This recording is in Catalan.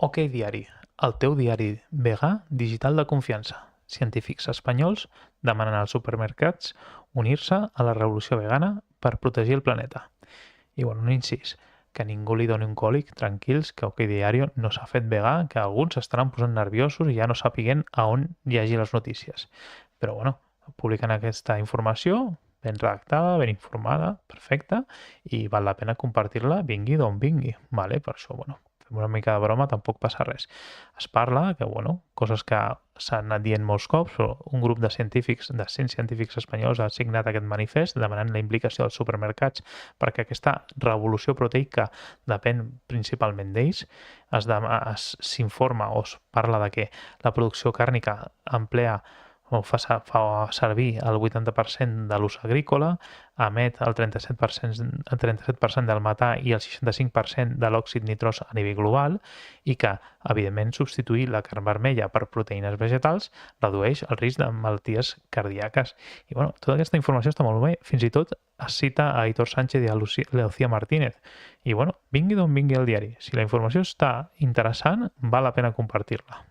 OK Diari, el teu diari vegà digital de confiança. Científics espanyols demanen als supermercats unir-se a la revolució vegana per protegir el planeta. I un incís, que ningú li doni un còlic, tranquils, que OK Diario no s'ha fet vegà, que alguns estaran posant nerviosos i ja no sàpiguen a on llegir les notícies. Però publiquen aquesta informació ben redactada, ben informada, perfecta, i val la pena compartir-la vingui d'on vingui, vale? Per això, fem una mica de broma, tampoc passa res. Es parla que, coses que s'han anat dient molts cops, però un grup de científics, de 100 científics espanyols ha signat aquest manifest demanant la implicació dels supermercats perquè aquesta revolució proteica depèn principalment d'ells. S'informa o es parla de que la producció càrnica emplea o fa servir el 80% de l'ús agrícola, emet el 37% del metà i el 65% de l'òxid nitrós a nivell global i que, evidentment, substituir la carn vermella per proteïnes vegetals redueix el risc de malalties cardíaques. I, tota aquesta informació està molt bé. Fins i tot es cita a Aitor Sánchez i a Lucía Martínez. I, vingui d'on vingui el diari. Si la informació està interessant, val la pena compartir-la.